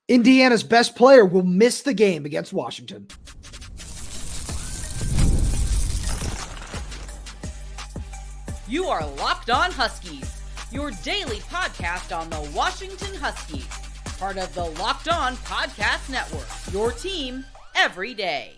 Indiana's best player will miss the game against Washington. You are Locked On Huskies, your daily podcast on the Washington Huskies, part of the Locked On Podcast Network, your team every day.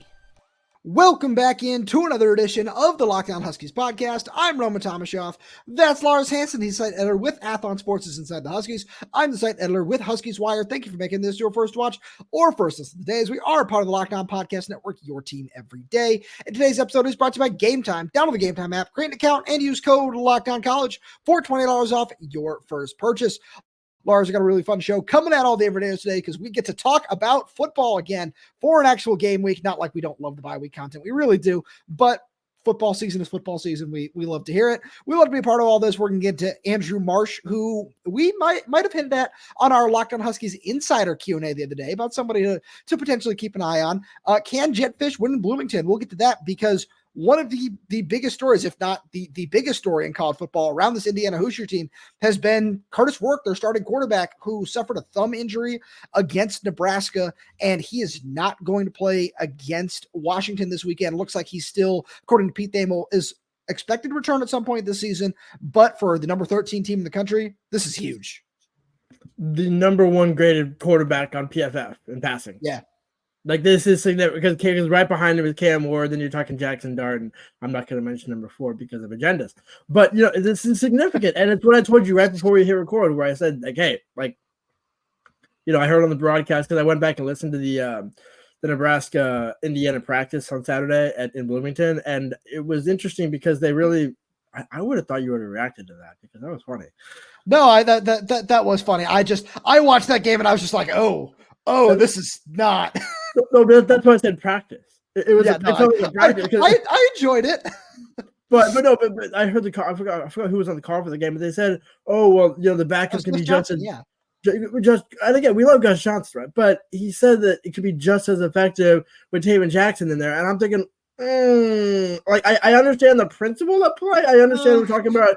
Welcome back into another edition of the Locked On Huskies podcast. I'm Roman Tomashoff. That's Lars Hanson. He's site editor with Athlon Sports is Inside the Huskies. I'm the site editor with Huskies Wire. Thank you for making this your first watch or first listen of the day, as we are part of the Locked On Podcast Network, your team every day. And today's episode is brought to you by Game Time. Download the Game Time app, create an account, and use code LOCKEDONCollege for $20 off your first purchase. Lars, we got a really fun show coming out all day every day today because we get to talk about football again for an actual game week. Not like we don't love the bye week content. We really do. But football season is football season. We love to hear it. We love to be a part of all this. We're going to get to Andrew Marsh, who we might have hinted at on our Locked On Huskies Insider Q&A the other day about somebody to potentially keep an eye on. Can Jedd Fisch win in Bloomington? We'll get to that because one of the biggest stories, if not the biggest story in college football around this Indiana Hoosier team, has been Kurtis Rourke, their starting quarterback, who suffered a thumb injury against Nebraska, and he is not going to play against Washington this weekend. It looks like he's still, according to Pete Thamel, is expected to return at some point this season, but for the number 13 team in the country, this is huge. The number one graded quarterback on PFF in passing. Yeah. Like, this is significant because right behind him is Cam Ward. Then you're talking Jackson Dart, and I'm not going to mention number 4 because of agendas. But, this is significant. And it's what I told you right before we hit record, where I said, like, hey, like, I heard on the broadcast because I went back and listened to the Nebraska-Indiana practice on Saturday in Bloomington. And it was interesting because they really – I would have thought you would have reacted to that because that was funny. No, that was funny. I watched that game and I was just like, oh, this is not – No, that's why I said practice. It was practice. I enjoyed it. But I heard I forgot who was on the call for the game, but they said, oh, well, the backup can be just as, and again, we love Gus Johnson, right? But he said that it could be just as effective with Taven Jackson in there. And I'm thinking, I understand the principle at play. I understand we're talking about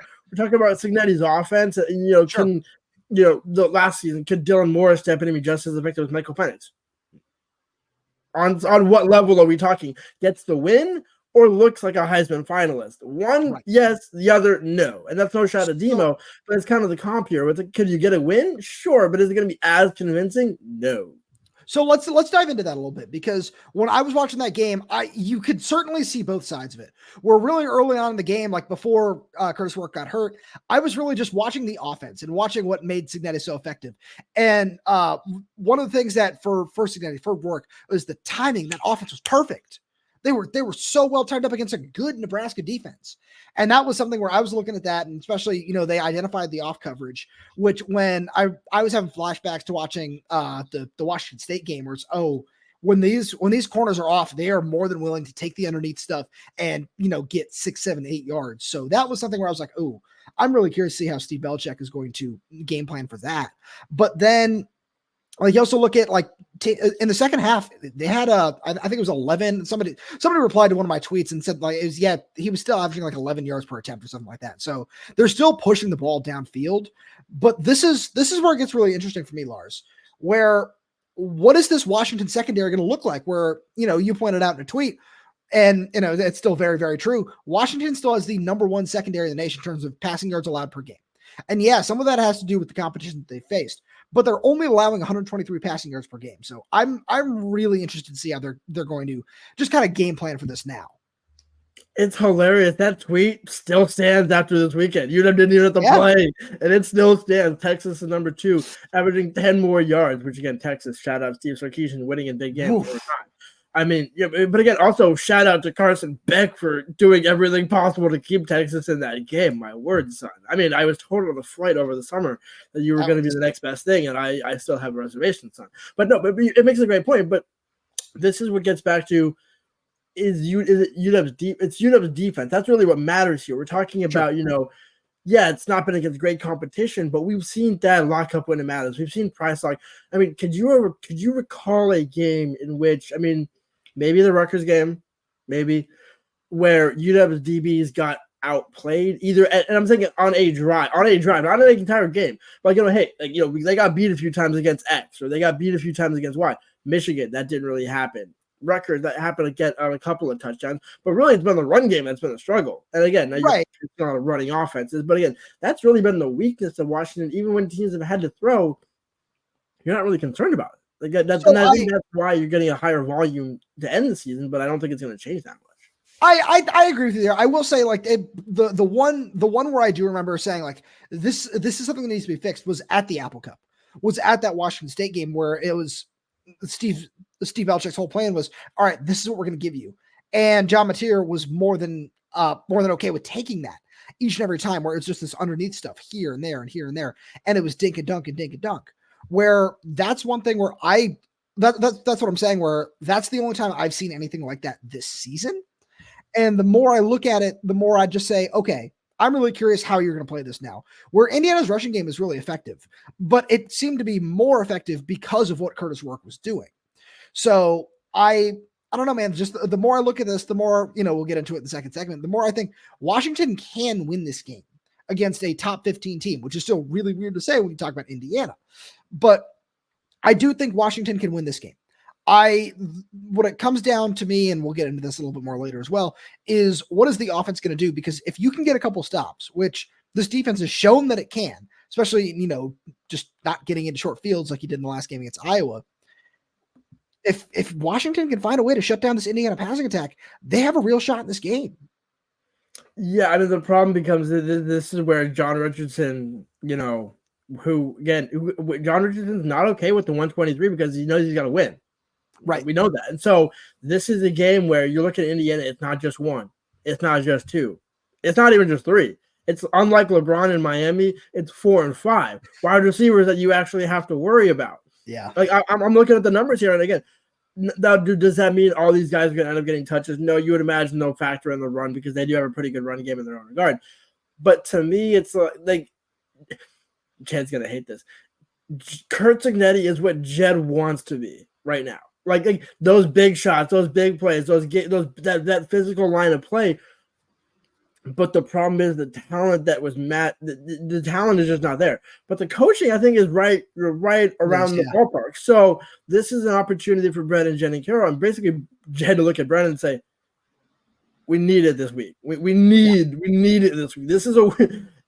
Cignetti's offense. And, the last season, could Dylan Morris step in and be just as effective as Michael Penix? On what level are we talking? Gets the win or looks like a Heisman finalist? One, right. Yes. The other, no. And that's no shot at Demo, but it's kind of the comp here. Could you get a win? Sure. But is it going to be as convincing? No. So let's dive into that a little bit, because when I was watching that game, you could certainly see both sides of it. We're really early on in the game, like before Kurtis Rourke got hurt, I was really just watching the offense and watching what made Cignetti so effective. And one of the things that for Cignetti, for Rourke, was the timing. That offense was perfect. They were so well timed up against a good Nebraska defense. And that was something where I was looking at that, and especially, they identified the off coverage, which when I was having flashbacks to watching the Washington State game, where it's, when these corners are off, they are more than willing to take the underneath stuff and, get 6, 7, 8 yards. So that was something where I was like, I'm really curious to see how Steve Belichick is going to game plan for that. But then, you also look at in the second half, they had I think it was 11. Somebody replied to one of my tweets and said he was still averaging 11 yards per attempt or something like that. So they're still pushing the ball downfield. But this is where it gets really interesting for me, Lars, where what is this Washington secondary going to look like? Where, you pointed out in a tweet, and it's still very, very true. Washington still has the number 1 secondary in the nation in terms of passing yards allowed per game. And some of that has to do with the competition that they faced, but they're only allowing 123 passing yards per game. So I'm really interested to see how they're going to just kind of game plan for this now. It's hilarious. That tweet still stands after this weekend. UW didn't even have to play, and it still stands. Texas is number 2, averaging 10 more yards, which again, Texas, shout out Steve Sarkisian winning in big games over time. I mean, but again, also shout out to Carson Beck for doing everything possible to keep Texas in that game. My word, son. I mean, I was told on the flight over the summer that you were going to be the next best thing, and I still have a reservation, son. But no, but it makes a great point. But this is what gets back to is it UW's defense. That's really what matters here. We're talking about, it's not been against great competition, but we've seen that lock up when it matters. We've seen Price lock. I mean, could you recall a game in which, maybe the Rutgers game, maybe, where UW's DBs got outplayed either, and I'm thinking on a drive, not an entire game. But hey, they got beat a few times against X, or they got beat a few times against Y. Michigan, that didn't really happen. Rutgers, that happened to get on a couple of touchdowns, but really it's been the run game that's been a struggle. And again, now it's not a running offenses, but again, that's really been the weakness of Washington. Even when teams have had to throw, you're not really concerned about it. I think that's why you're getting a higher volume to end the season, but I don't think it's going to change that much. I agree with you there. I will say the one where I do remember saying this is something that needs to be fixed was at the Apple Cup, was at that Washington State game where it was Steve Belichick's whole plan was, all right, this is what we're going to give you. And John Mateer was more than okay with taking that each and every time, where it's just this underneath stuff here and there and here and there. And it was dink and dunk and dink and dunk, where that's one thing where that's what I'm saying, where that's the only time I've seen anything like that this season. And the more I look at it, the more I just say, okay, I'm really curious how you're going to play this now, where Indiana's rushing game is really effective, but it seemed to be more effective because of what Kurtis Rourke was doing. So I don't know, man, just the more I look at this, the more, we'll get into it in the second segment, the more I think Washington can win this game against a top 15 team, which is still really weird to say when you talk about Indiana. But I do think Washington can win this game. What it comes down to me, and we'll get into this a little bit more later as well, is what is the offense going to do? Because if you can get a couple stops, which this defense has shown that it can, especially, just not getting into short fields like you did in the last game against Iowa. If Washington can find a way to shut down this Indiana passing attack, they have a real shot in this game. Yeah, I mean, the problem becomes this is where John Richardson, John Richardson's not okay with the 123 because he knows he's got to win. Right. We know that. And so this is a game where you look at Indiana, it's not just one. It's not just two. It's not even just three. It's unlike LeBron in Miami, it's 4 and 5 wide receivers that you actually have to worry about. Yeah. I'm looking at the numbers here. And again, now, does that mean all these guys are going to end up getting touches? No, you would imagine they'll factor in the run because they do have a pretty good run game in their own regard. But to me, it's like Jedd's going to hate this. Curt Cignetti is what Jedd wants to be right now. Like those big shots, those big plays, that physical line of play. But the problem is the talent that was the talent is just not there. But the coaching, I think, is right around the ballpark. So this is an opportunity for Brett and Jenny Carroll, and basically Jedd to look at Brett and say, "We need it this week. We need it this week. This is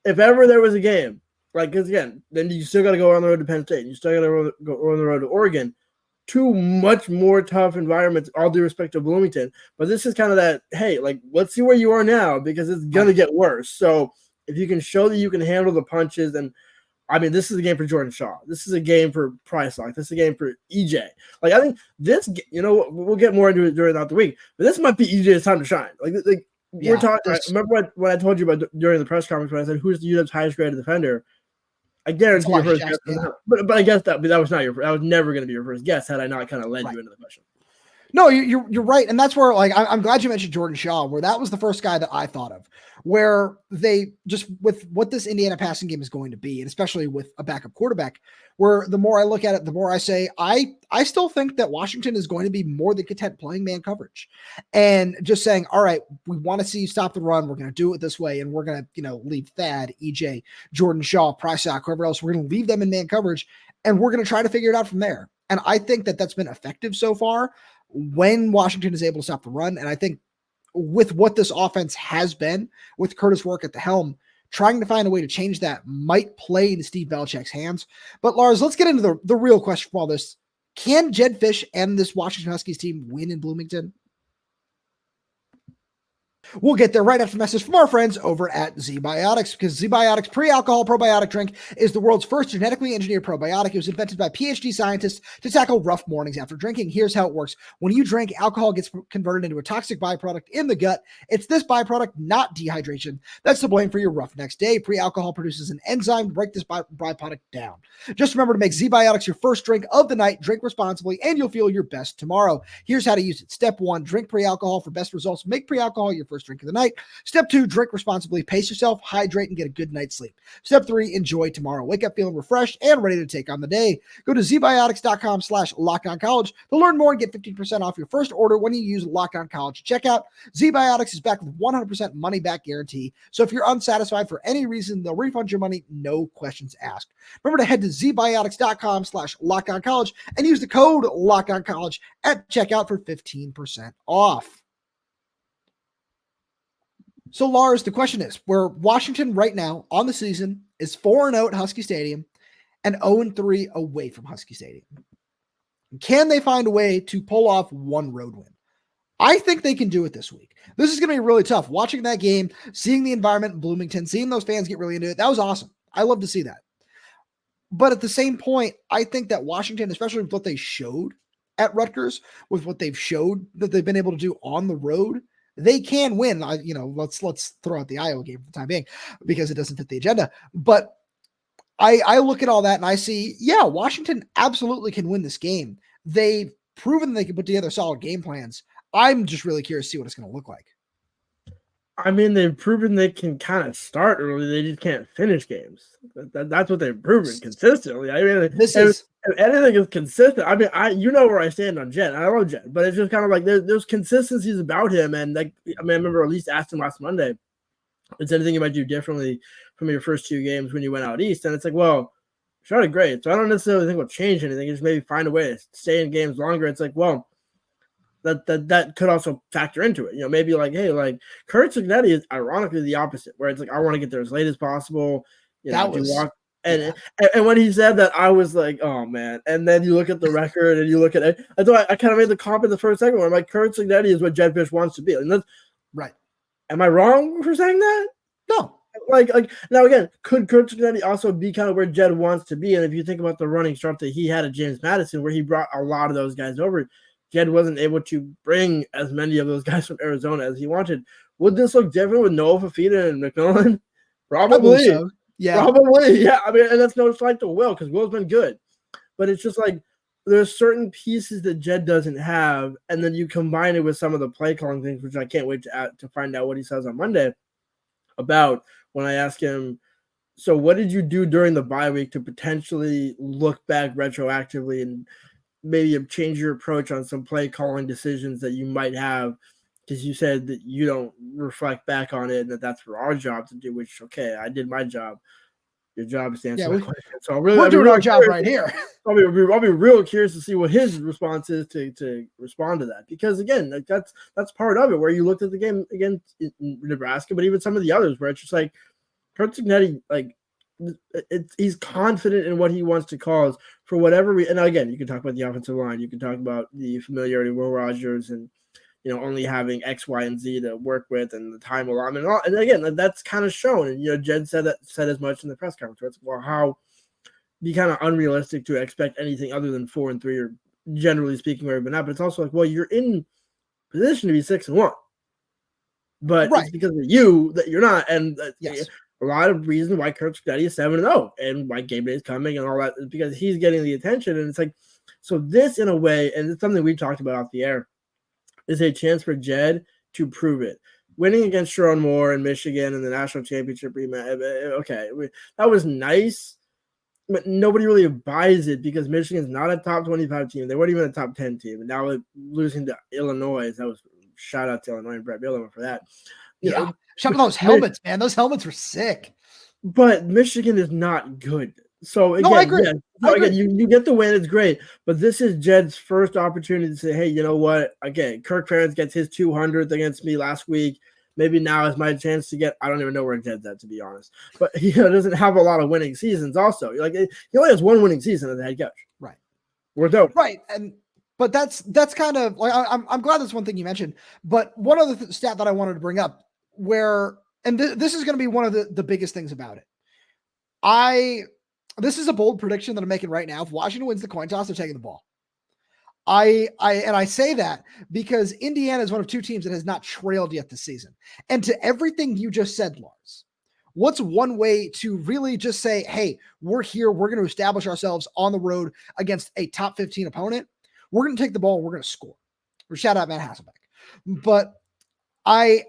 if ever there was a game, because again, then you still got to go on the road to Penn State. You still got to go on the road to Oregon." Two much more tough environments, all due respect to Bloomington. But this is kind of that, hey, let's see where you are now because it's going to get worse. So if you can show that you can handle the punches, and I mean, this is a game for Jordan Shaw. This is a game for Price Lock. This is a game for EJ. I think this, we'll get more into it during the week, but this might be EJ's time to shine. We're talking. Remember what I told you about during the press conference when I said, who's the UW's highest graded defender? I guarantee your first guess, but I guess that was not that was never going to be your first guess had I not kind of led you into the question. No, you're right, and that's where I'm glad you mentioned Jordan Shaw, where that was the first guy that I thought of, where they just with what this Indiana passing game is going to be, and especially with a backup quarterback, where the more I look at it, the more I say I still think that Washington is going to be more than content playing man coverage, and just saying, all right, we want to see you stop the run, we're going to do it this way, and we're going to leave Thad, EJ, Jordan Shaw, Price Lock, whoever else, we're going to leave them in man coverage, and we're going to try to figure it out from there. And I think that that's been effective so far when Washington is able to stop the run. And I think with what this offense has been with Kurtis Rourke at the helm, trying to find a way to change that might play into Steve Belichick's hands. But Lars, let's get into the real question for all this. Can Jedd Fisch and this Washington Huskies team win in Bloomington? We'll get there right after the message from our friends over at ZBiotics, because ZBiotics pre-alcohol probiotic drink is the world's first genetically engineered probiotic. It was invented by PhD scientists to tackle rough mornings after drinking. Here's how it works. When you drink, alcohol gets converted into a toxic byproduct in the gut. It's this byproduct, not dehydration, that's to blame for your rough next day. Pre-alcohol produces an enzyme to break this byproduct down. Just remember to make ZBiotics your first drink of the night. Drink responsibly, and you'll feel your best tomorrow. Here's how to use it. Step 1, drink pre-alcohol for best results. Make pre-alcohol your first drink of the night. Step 2, drink responsibly, pace yourself, hydrate, and get a good night's sleep. Step 3, enjoy tomorrow. Wake up feeling refreshed and ready to take on the day. Go to zbiotics.com/LockedOnCollege to learn more and get 15% off your first order when you use Locked On College checkout. ZBiotics is back with 100% money back guarantee. So if you're unsatisfied for any reason, they'll refund your money, no questions asked. Remember to head to zbiotics.com/LockedOnCollege and use the code LockedOnCollege at checkout for 15% off. So Lars, the question is, where Washington right now on the season is 4-0 at Husky Stadium and 0-3 away from Husky Stadium. Can they find a way to pull off one road win? I think they can do it this week. This is going to be really tough. Watching that game, seeing the environment in Bloomington, seeing those fans get really into it, that was awesome. I love to see that. But at the same point, I think that Washington, especially with what they showed at Rutgers, with what they've showed that they've been able to do on the road, they can win. Let's throw out the Iowa game for the time being because it doesn't fit the agenda. But I look at all that and I see, yeah, Washington absolutely can win this game. They've proven they can put together solid game plans. I'm just really curious to see what it's going to look like. I mean, they've proven they can kind of start early. They just can't finish games. That's what they've proven consistently. I mean, if anything is consistent. I mean, you know where I stand on Jedd. I love Jedd, but it's just kind of like there's consistencies about him. And like, I mean, I remember at least asked him last Monday, is there anything you might do differently from your first 2 games when you went out east? And it's like, well, started great. So I don't necessarily think we'll change anything. Just maybe find a way to stay in games longer. It's like, well, that could also factor into it. You know, maybe like, hey, like Curt Cignetti is ironically the opposite, where it's like, I want to get there as late as possible. And when he said that, I was like, oh man. And then you look at the record and you look at it. I thought I kind of made the comment the first segment where I'm like, Curt Cignetti is what Jedd Fisch wants to be. And that's right. Am I wrong for saying that? No. Like now again, could Curt Cignetti also be kind of where Jedd wants to be? And if you think about the running start that he had at James Madison, where he brought a lot of those guys over, Jedd wasn't able to bring as many of those guys from Arizona as he wanted. Would this look different with Noah Fafita and McMillan? Probably. So. Yeah. Probably. Yeah. I mean, and that's no slight to Will, because Will's been good. But it's just like there's certain pieces that Jedd doesn't have, and then you combine it with some of the play calling things, which I can't wait to find out what he says on Monday about when I ask him, so what did you do during the bye week to potentially look back retroactively and maybe change your approach on some play calling decisions that you might have, because you said that you don't reflect back on it and that's for our job to do, which, okay, I did my job. Your job is to answer my question. So we're doing our job right here. I'll be real curious to see what his response is to respond to that, because again, like that's part of it, where you looked at the game against Nebraska, but even some of the others where it's just like Curt Cignetti, like he's confident in what he wants to cause for whatever reason. And again, you can talk about the offensive line, you can talk about the familiarity with Will Rogers and, you know, only having X, Y, and Z to work with and the time allotment. And again, that's kind of shown. And, you know, Jedd said as much in the press conference. It's, well, how be kind of unrealistic to expect anything other than 4-3, or generally speaking where we've been at. But it's also like, well, you're in position to be 6-1, but it's because of you that you're not. And yes, a lot of reasons why Curt Cignetti is 7-0 and why game day is coming and all that is because he's getting the attention. And it's like, so this in a way, and it's something we've talked about off the air, is a chance for Jedd to prove it. Winning against Sharon Moore in Michigan in the national championship rematch, okay, that was nice, but nobody really buys it because Michigan's not a top 25 team. They weren't even a top 10 team. And now losing to Illinois, that was shout out to Illinois and Brett Bielema for that. You know, shout out those helmets, man. Those helmets were sick. But Michigan is not good. So again, I agree. Again, you get the win, it's great. But this is Jedd's first opportunity to say, hey, you know what? Again, Kirk Ferentz gets his 200th against me last week. Maybe now is my chance to get. I don't even know where Jedd's at, to be honest. But he doesn't have a lot of winning seasons. Also, like he only has one winning season as a head coach. Right. We're dope. Right. But that's kind of like I'm glad that's one thing you mentioned. But one other stat that I wanted to bring up, where this is going to be one of the biggest things about it. This is a bold prediction that I'm making right now. If Washington wins the coin toss, they're taking the ball. I say that because Indiana is one of 2 teams that has not trailed yet this season. And to everything you just said, Lars, what's one way to really just say, hey, we're here, we're going to establish ourselves on the road against a top 15 opponent. We're going to take the ball and we're going to score. Or shout out Matt Hasselbeck. But You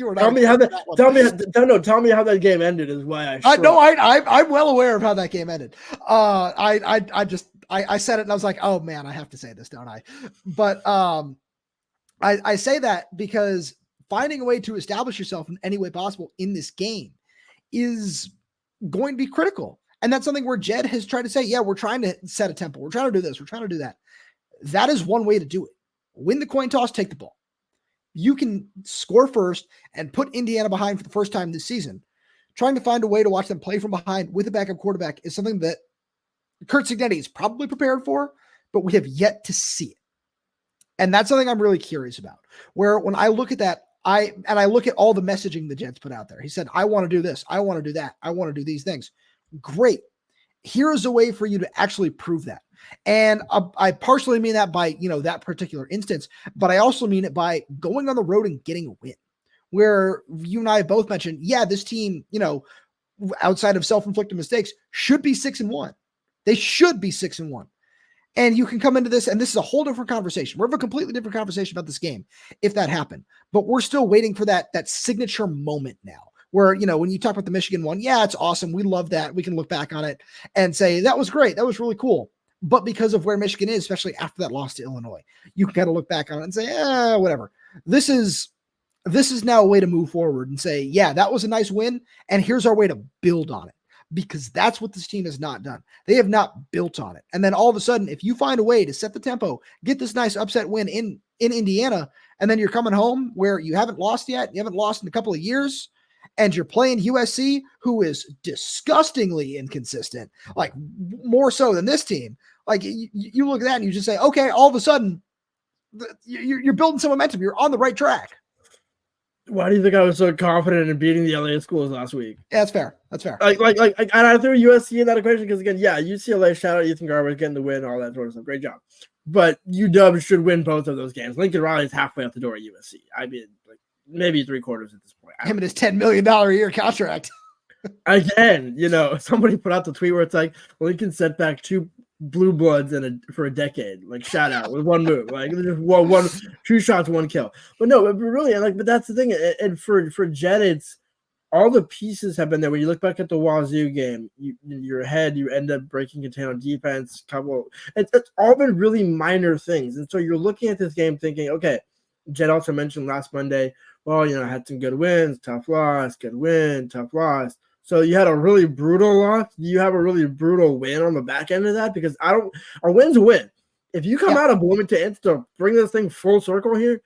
were Tell not me how expecting that. that one. Tell me how that game ended. Is why I'm well aware of how that game ended. I said it and I was like, oh man, I have to say this, don't I? But I say that because finding a way to establish yourself in any way possible in this game is going to be critical. And that's something where Jedd has tried to say, yeah, we're trying to set a tempo. We're trying to do this. We're trying to do that. That is one way to do it. Win the coin toss, take the ball. You can score first and put Indiana behind for the first time this season. Trying to find a way to watch them play from behind with a backup quarterback is something that Curt Cignetti is probably prepared for, but we have yet to see it. And that's something I'm really curious about, where when I look at that, I look at all the messaging the Jedd's put out there. He said, I want to do this. I want to do that. I want to do these things. Great. Here's a way for you to actually prove that. And I partially mean that by, that particular instance, but I also mean it by going on the road and getting a win, where you and I have both mentioned, yeah, this team, outside of self-inflicted mistakes should be 6-1. They should be 6-1. And you can come into this, and this is a whole different conversation. We're having a completely different conversation about this game if that happened. But we're still waiting for that signature moment now where, when you talk about the Michigan one, yeah, it's awesome. We love that. We can look back on it and say, that was great. That was really cool. But because of where Michigan is, especially after that loss to Illinois, you can kind of look back on it and say, whatever. This is now a way to move forward and say, yeah, that was a nice win. And here's our way to build on it. Because that's what this team has not done. They have not built on it. And then all of a sudden, if you find a way to set the tempo, get this nice upset win in Indiana, and then you're coming home where you haven't lost yet, you haven't lost in a couple of years, and you're playing USC, who is disgustingly inconsistent, like more so than this team. Like you look at that and you just say, okay, all of a sudden, you're building some momentum. You're on the right track. Why do you think I was so confident in beating the LA schools last week? Yeah, that's fair. That's fair. And I threw USC in that equation because, again, yeah, UCLA, shout out Ethan Garber getting the win, all that sort of stuff. Great job. But UW should win both of those games. Lincoln Riley's halfway out the door at USC. I mean, maybe 3/4 at this point. Him and his $10 million a year contract. Again, somebody put out the tweet where it's like, Lincoln sent back 2 blue bloods for a decade, like shout out with one move, like just one 2 shots, 1 kill. But no, but really, but that's the thing. And for Jedd, it's all the pieces have been there. When you look back at the Wazoo game, you're ahead, you end up breaking contain on defense. It's all been really minor things, and so you're looking at this game thinking, okay. Jedd also mentioned last Monday, well, I had some good wins, tough loss, good win, tough loss. So you had a really brutal loss. You have a really brutal win on the back end of that because our win's a win. If you come out of Bloomington to bring this thing full circle here,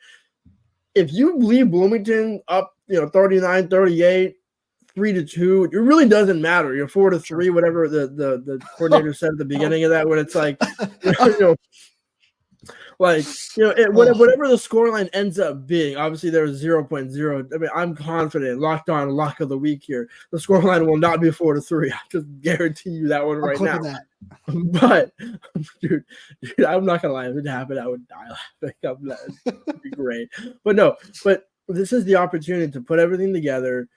if you leave Bloomington up, 39-38, 3-2, it really doesn't matter. You're 4-3, whatever the coordinator said at the beginning of that, when it's like, whatever the scoreline ends up being, obviously there's 0.0. I mean, I'm confident, locked on, lock of the week here. The scoreline will not be 4-3. I just guarantee you that one right now. That. But, dude, I'm not gonna lie. If it happened, I would die laughing. It'd be great. But this is the opportunity to put everything together.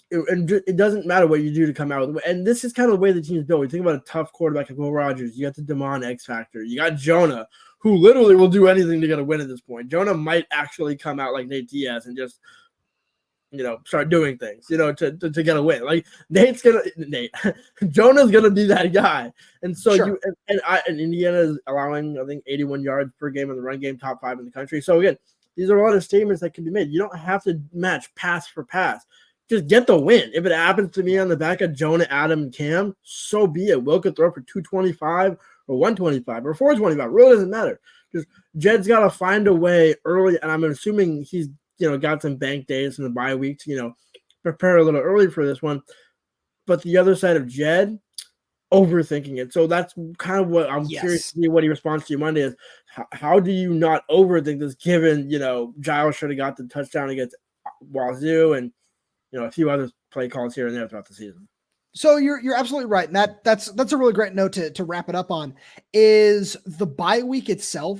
And it doesn't matter what you do to come out with it. And this is kind of the way the team's built. We think about a tough quarterback like Will Rogers. You got the Damon X factor. You got Jonah, who literally will do anything to get a win at this point. Jonah might actually come out like Nate Diaz and just, start doing things, to get a win. Like Jonah's gonna be that guy. And so and Indiana is allowing, I think, 81 yards per game in the run game, top 5 in the country. So again, these are a lot of statements that can be made. You don't have to match pass for pass. Just get the win. If it happens to me on the back of Jonah, Adam, and Cam, so be it. Will could throw for 225 or 125 or 425. Really doesn't matter. Just Jedd's got to find a way early, and I'm assuming he's got some bank days in the bye week to prepare a little early for this one. But the other side of Jedd, overthinking it. So that's kind of what I'm curious to see what he responds to you Monday is. How do you not overthink this? Given Giles should have got the touchdown against Wazoo and a few other play calls here and there throughout the season. So you're absolutely right. And that's a really great note to wrap it up on is the bye week itself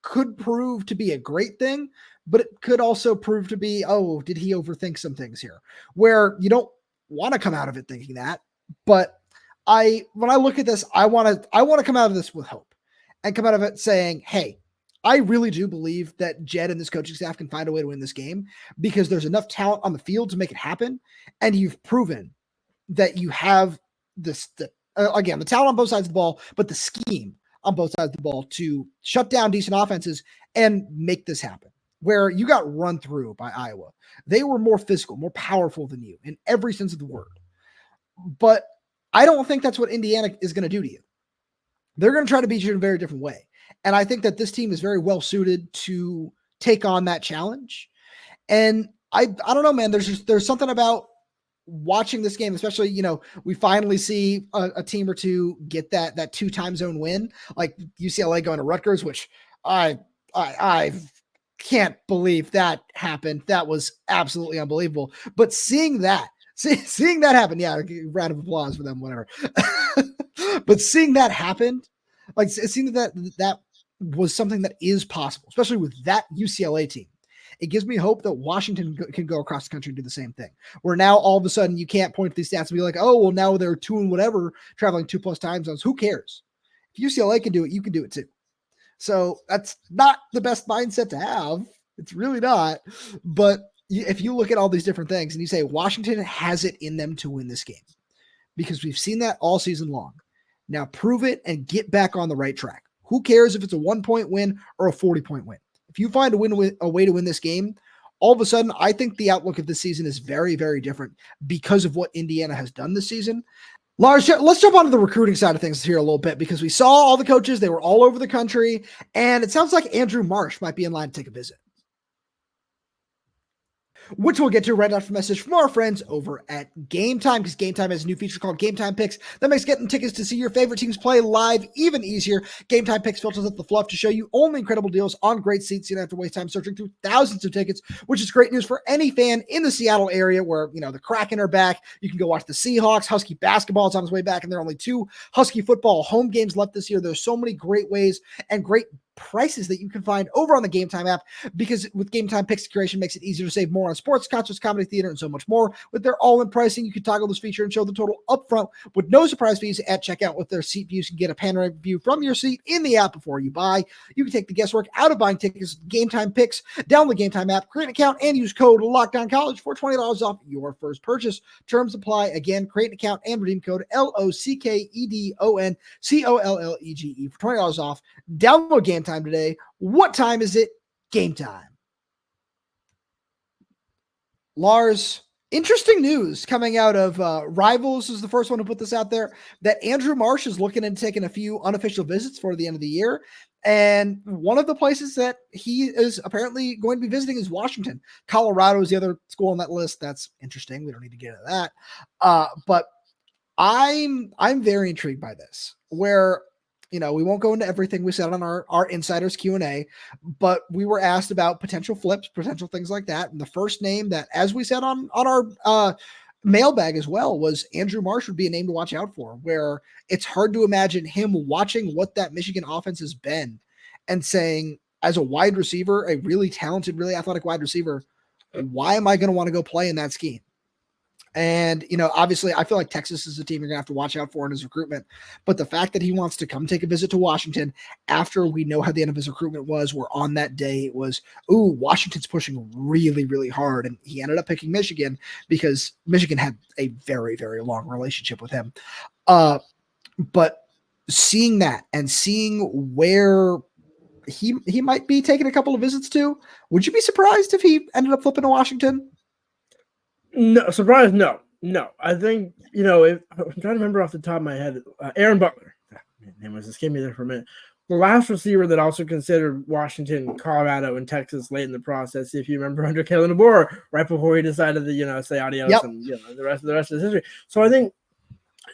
could prove to be a great thing, but it could also prove to be, did he overthink some things here where you don't want to come out of it thinking that. But when I look at this, I want to come out of this with hope and come out of it saying, hey, I really do believe that Jedd and this coaching staff can find a way to win this game because there's enough talent on the field to make it happen. And you've proven that you have again, the talent on both sides of the ball, but the scheme on both sides of the ball to shut down decent offenses and make this happen. Where you got run through by Iowa. They were more physical, more powerful than you in every sense of the word. But I don't think that's what Indiana is going to do to you. They're going to try to beat you in a very different way. And I think that this team is very well suited to take on that challenge. And I don't know, man, there's something about watching this game, especially, we finally see a team or two get that 2 time zone win, like UCLA going to Rutgers, which I can't believe that happened. That was absolutely unbelievable. But seeing that happen, yeah, round of applause for them, whatever. But seeing that happen, like seeing that was something that is possible, especially with that UCLA team. It gives me hope that Washington can go across the country and do the same thing. Where now all of a sudden you can't point to these stats and be like, oh, well, now they're 2 and whatever, traveling 2+ time zones. Who cares? If UCLA can do it, you can do it too. So that's not the best mindset to have. It's really not. But if you look at all these different things and you say Washington has it in them to win this game, because we've seen that all season long. Now prove it and get back on the right track. Who cares if it's a 1-point win or a 40-point win? If you find a way to win this game, all of a sudden, I think the outlook of this season is very, very different because of what Indiana has done this season. Lars, let's jump onto the recruiting side of things here a little bit because we saw all the coaches. They were all over the country, and it sounds like Andrew Marsh might be in line to take a visit, which we'll get to right after a message from our friends over at Game Time, because Game Time has a new feature called Game Time Picks that makes getting tickets to see your favorite teams play live even easier. Game Time Picks filters up the fluff to show you only incredible deals on great seats. You don't have to waste time searching through thousands of tickets, which is great news for any fan in the Seattle area where, the Kraken are back. You can go watch the Seahawks. Husky basketball is on its way back, and there are only 2 Husky football home games left this year. There's so many great ways and great prices that you can find over on the Game Time app, because with Game Time Picks creation makes it easier to save more on sports, concerts, comedy, theater, and so much more. With their all-in pricing, you can toggle this feature and show the total upfront with no surprise fees at checkout. With their seat views, you can get a panoramic view from your seat in the app before you buy. You can take the guesswork out of buying tickets. Game Time Picks. Download the Game Time app, create an account, and use code LOCKDOWNCollege for $20 off your first purchase. Terms apply. Again, create an account and redeem code LOCKEDONCOLLEGE for $20 off. Download Game Time today. What time is it? Game time. Lars, interesting news coming out of Rivals is the first one to put this out there, that Andrew Marsh is looking at taking a few unofficial visits for the end of the year. And one of the places that he is apparently going to be visiting is Washington. Colorado is the other school on that list. That's interesting. We don't need to get into that. But I'm very intrigued by this, where we won't go into everything we said on our Insiders Q&A, but we were asked about potential flips, potential things like that. And the first name that, as we said on our mailbag as well, was Andrew Marsh would be a name to watch out for, where it's hard to imagine him watching what that Michigan offense has been and saying, as a wide receiver, a really talented, really athletic wide receiver, why am I going to want to go play in that scheme? And, obviously I feel like Texas is a team you're going to have to watch out for in his recruitment. But the fact that he wants to come take a visit to Washington after we know how the end of his recruitment was, where on that day it was, Washington's pushing really, really hard. And he ended up picking Michigan because Michigan had a very, very long relationship with him. But seeing that and seeing where he might be taking a couple of visits to, would you be surprised if he ended up flipping to Washington? No, surprise. No. I think, if I'm trying to remember off the top of my head, Aaron Butler, name was escaping me there for a minute. The last receiver that also considered Washington, Colorado, and Texas late in the process, if you remember, under Kalen DeBoer, right before he decided to, say adios. Yep. And the rest is history. So I think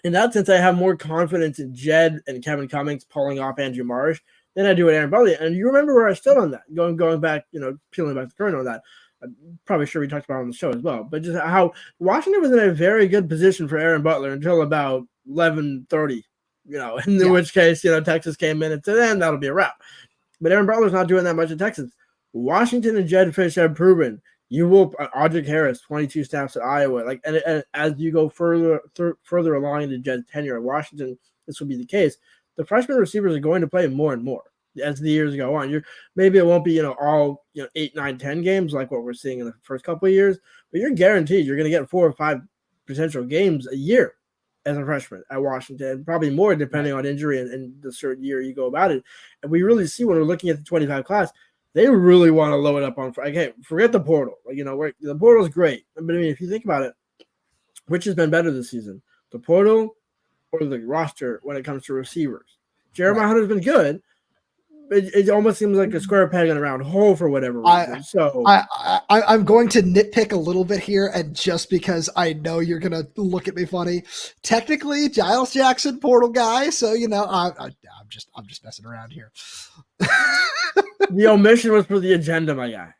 in that sense, I have more confidence in Jedd and Kevin Cummings pulling off Andrew Marsh than I do with Aaron Butler. And you remember where I stood on that, going back, peeling back the curtain on that. I'm probably sure we talked about it on the show as well, but just how Washington was in a very good position for Aaron Butler until about 11:30, in which case, Texas came in and said, then that'll be a wrap. But Aaron Butler's not doing that much in Texas. Washington and Jedd Fisch have proven you will, Audric Harris, 22 snaps at Iowa. And as you go further along into Jedd's tenure at Washington, this will be the case. The freshman receivers are going to play more and more. as the years go on. Maybe it won't be, all 8, 9, 10 games like what we're seeing in the first couple of years, but you're guaranteed you're going to get 4 or 5 potential games a year as a freshman at Washington, probably more depending on injury and the certain year you go about it. And we really see when we're looking at the 25 class, they really want to load up on. Okay, forget the portal. The portal is great, but I mean, if you think about it, which has been better this season, the portal or the roster when it comes to receivers? Jeremiah Hunter's been good. It almost seems like a square peg in a round hole for whatever reason. I'm going to nitpick a little bit here, and just because I know you're going to look at me funny, technically Giles Jackson portal guy, so I'm just messing around here. The omission was for the agenda, my guy.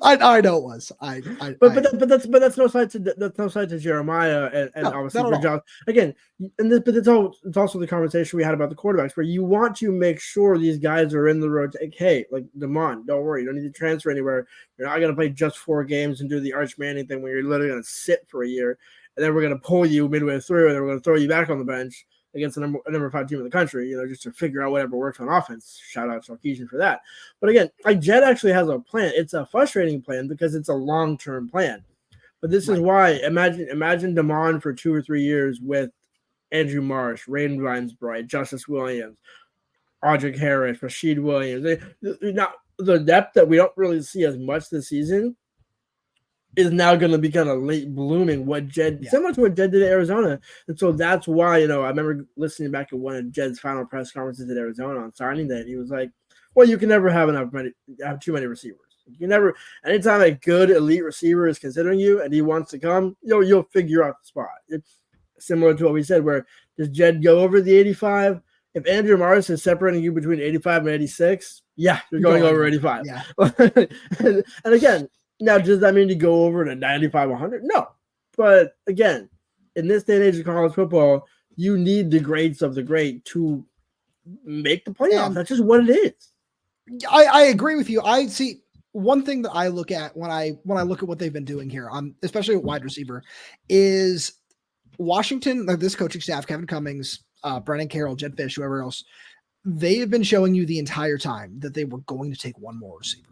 I know it was. But that's no side to Jeremiah and obviously for Giles. Again, but it's also the conversation we had about the quarterbacks, where you want to make sure these guys are in the road. Hey, like Damon, don't worry, you don't need to transfer anywhere. You're not going to play just 4 games and do the Arch Manning thing where you're literally going to sit for a year, and then we're going to pull you midway through, and then we're going to throw you back on the bench against a number 5 team in the country, just to figure out whatever works on offense. Shout out to Sarkisian for that. But again, Jedd actually has a plan. It's a frustrating plan because it's a long-term plan. But this is why imagine Damon for 2 or 3 years with Andrew Marsh, Rain Vinesbright, Justice Williams, Audric Harris, Rashid Williams. Now the depth that we don't really see as much this season is now going to be kind of late blooming. Similar to what Jedd did at Arizona, and so that's why I remember listening back to one of Jedd's final press conferences at Arizona on signing day. And he was like, "Well, you can never have too many receivers. You can never. Anytime a good elite receiver is considering you and he wants to come, you'll figure out the spot." It's similar to what we said, where does Jedd go over the 85? If Andrew Marsh is separating you between 85 and 86, yeah, you're going over 85. Yeah. And again. Now, does that mean you go over to 95, 100? No. But again, in this day and age of college football, you need the greats of the great to make the playoffs. That's just what it is. I agree with you. I see one thing that I look at when I look at what they've been doing here, especially at wide receiver, is Washington, like this coaching staff, Kevin Cummings, Brennan Carroll, Jedd Fisch, whoever else, they have been showing you the entire time that they were going to take one more receiver.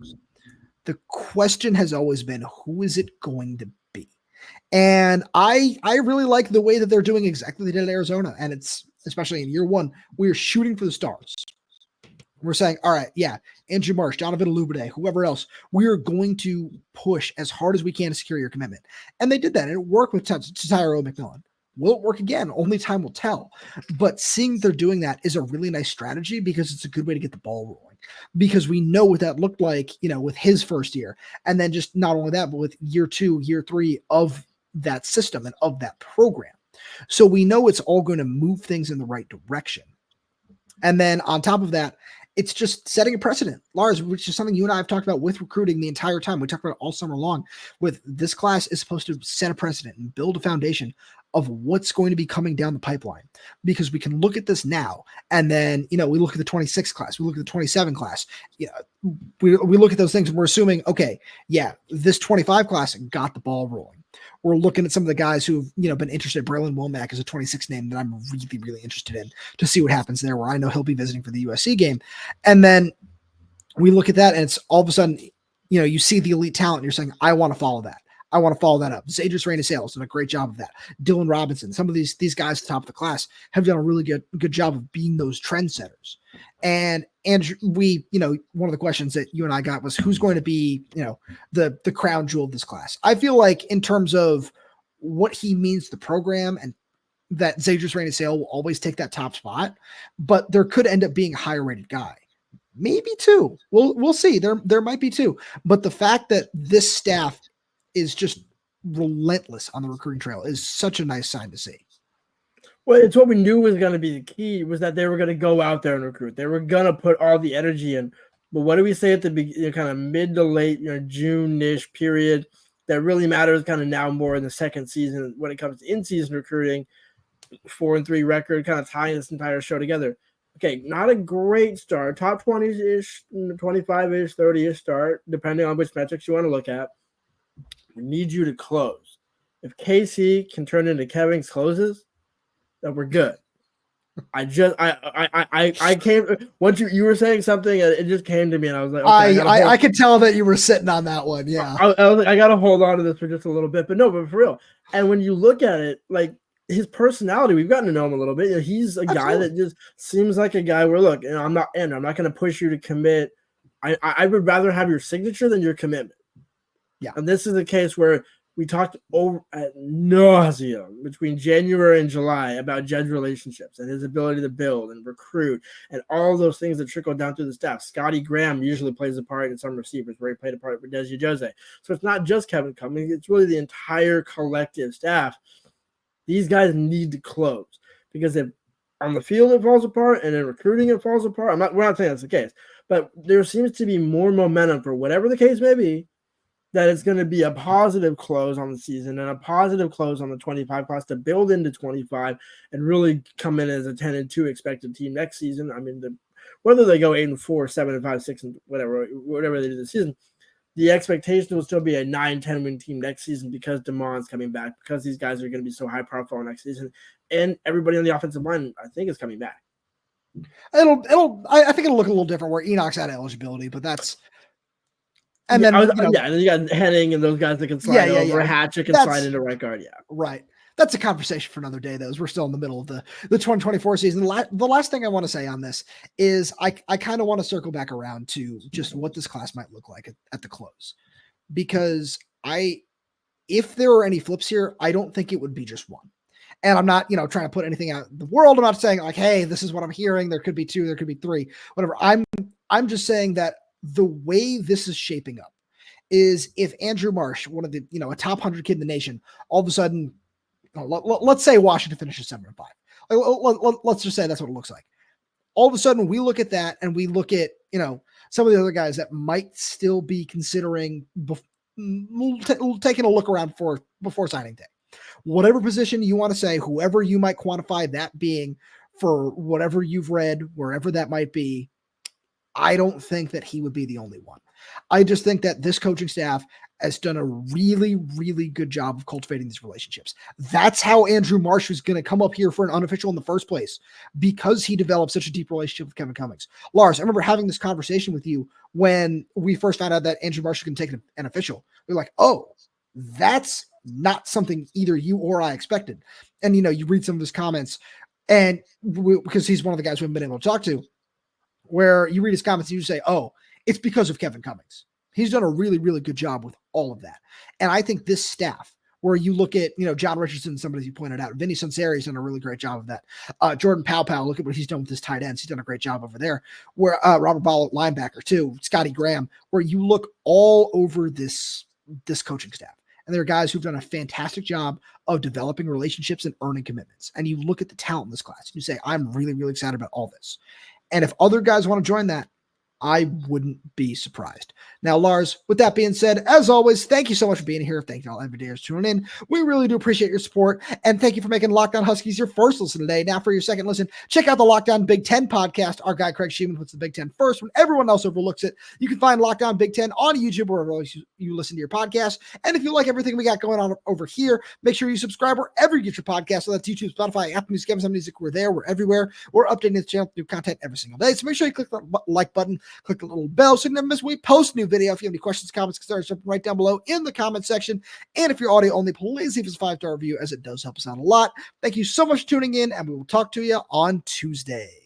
The question has always been, who is it going to be? And I really like the way that they're doing exactly what they did at Arizona. And it's, especially in year 1, we're shooting for the stars. We're saying, all right, yeah, Andrew Marsh, Donovan Olubade, whoever else, we are going to push as hard as we can to secure your commitment. And they did that. And it worked with Tyro McMillan. Will it work again? Only time will tell. But seeing they're doing that is a really nice strategy because it's a good way to get the ball rolling. Because we know what that looked like, with his first year. And then just not only that, but with year 2, year 3 of that system and of that program. So we know it's all going to move things in the right direction. And then on top of that, it's just setting a precedent, Lars, which is something you and I have talked about with recruiting the entire time. We talked about it all summer long. With this class is supposed to set a precedent and build a foundation of what's going to be coming down the pipeline, because we can look at this now. And then, we look at the 26 class, we look at the 27 class. We look at those things and we're assuming, okay, yeah, this 25 class got the ball rolling. We're looking at some of the guys who've, been interested. Braylon Womack is a 26 name that I'm really, really interested in to see what happens there, where I know he'll be visiting for the USC game. And then we look at that and it's all of a sudden, you see the elite talent and you're saying, I want to follow that. I want to follow that up. Zadrius Reyna-Sales done a great job of that. Dylan Robinson, some of these guys at the top of the class have done a really good job of being those trendsetters. And we, one of the questions that you and I got was, who's going to be, the crown jewel of this class? I feel like in terms of what he means to the program, and that Zadrius Reyna-Sales will always take that top spot, but there could end up being a higher rated guy. Maybe 2. We'll see. There might be 2. But the fact that this staff is just relentless on the recruiting trail is such a nice sign to see. Well, it's what we knew was going to be the key, was that they were going to go out there and recruit. They were going to put all the energy in. But what do we say at the beginning, kind of mid to late, June-ish period that really matters kind of now more in the second season when it comes to in-season recruiting, 4-3 record, kind of tying this entire show together. Okay, not a great start, top 20-ish, 25-ish, 30-ish start, depending on which metrics you want to look at. We need you to close. If KC can turn into Kevin's closes, then we're good. I came once you were saying something, and it just came to me, and I was like, okay, I could tell that you were sitting on that one. Yeah, I was like, I got to hold on to this for just a little bit, but for real. And when you look at it, like his personality, we've gotten to know him a little bit. He's a guy that just seems like a guy where, look, I'm not going to push you to commit. I would rather have your signature than your commitment. Yeah, and this is a case where we talked over at nauseum between January and July about Jedd's relationships and his ability to build and recruit and all those things that trickle down through the staff. Scotty Graham usually plays a part in some receivers where he played a part for Desi Jose. So it's not just Kevin Cummings. It's really the entire collective staff. These guys need to close because if on the field it falls apart and in recruiting it falls apart, we're not saying that's the case, but there seems to be more momentum for whatever the case may be, that it's going to be a positive close on the season and a positive close on the 25 class to build into 25 and really come in as a 10-2 expected team next season. I mean, whether they go 8-4, 7-5, 6, and whatever they do this season, the expectation will still be a 9-10 win team next season because DeMond's coming back, because these guys are going to be so high profile next season, and everybody on the offensive line, I think, is coming back. I think it'll look a little different where Enoch's out of eligibility, but that's. And then, and then you got Henning and those guys that can slide over. Hatchet can slide into right guard. Yeah. Right. That's a conversation for another day, though, as we're still in the middle of the 2024 season. The last thing I want to say on this is I kind of want to circle back around to just what this class might look like at the close. Because if there were any flips here, I don't think it would be just one. And I'm not, trying to put anything out in the world. I'm not saying like, hey, this is what I'm hearing. There could be 2, there could be 3, whatever. I'm just saying that the way this is shaping up is if Andrew Marsh, one of the, a top 100 kid in the nation, all of a sudden, let's say Washington finishes 7-5. Let's just say that's what it looks like. All of a sudden we look at that and we look at, some of the other guys that might still be considering taking a look around before signing day. Whatever position you want to say, whoever you might quantify that being for whatever you've read, wherever that might be, I don't think that he would be the only one. I just think that this coaching staff has done a really, really good job of cultivating these relationships. That's how Andrew Marsh was going to come up here for an unofficial in the first place, because he developed such a deep relationship with Kevin Cummings. Lars, I remember having this conversation with you when we first found out that Andrew Marsh was going to take an official. We were like, oh, that's not something either you or I expected. And, you read some of his comments, and because he's one of the guys we haven't been able to talk to, where you read his comments and you say, oh, it's because of Kevin Cummings. He's done a really, really good job with all of that. And I think this staff, where you look at, John Richardson, somebody you pointed out, Vinny Sunseri's done a really great job of that. Jordan Powell, look at what he's done with his tight ends. He's done a great job over there. Where Robert Ball, linebacker too, Scotty Graham, where you look all over this coaching staff. And there are guys who've done a fantastic job of developing relationships and earning commitments. And you look at the talent in this class and you say, I'm really, really excited about all this. And if other guys want to join that, I wouldn't be surprised. Now, Lars, with that being said, as always, thank you so much for being here. Thank you all everydayers tuning in. We really do appreciate your support. And thank you for making Locked On Huskies your first listen today. Now, for your second listen, check out the Locked On Big Ten podcast. Our guy, Craig Sheeman, puts the Big Ten first when everyone else overlooks it. You can find Locked On Big Ten on YouTube or wherever you listen to your podcast. And if you like everything we got going on over here, make sure you subscribe wherever you get your podcast. So that's YouTube, Spotify, Apple Music, Amazon Music. We're there. We're everywhere. We're updating the channel with new content every single day. So make sure you click the like button, click the little bell so you never miss when we post a new video. If you have any questions, comments, concerns, jump right down below in the comment section. And if you're audio only, please leave us a 5-star review, as it does help us out a lot. Thank you so much for tuning in, and we will talk to you on Tuesday.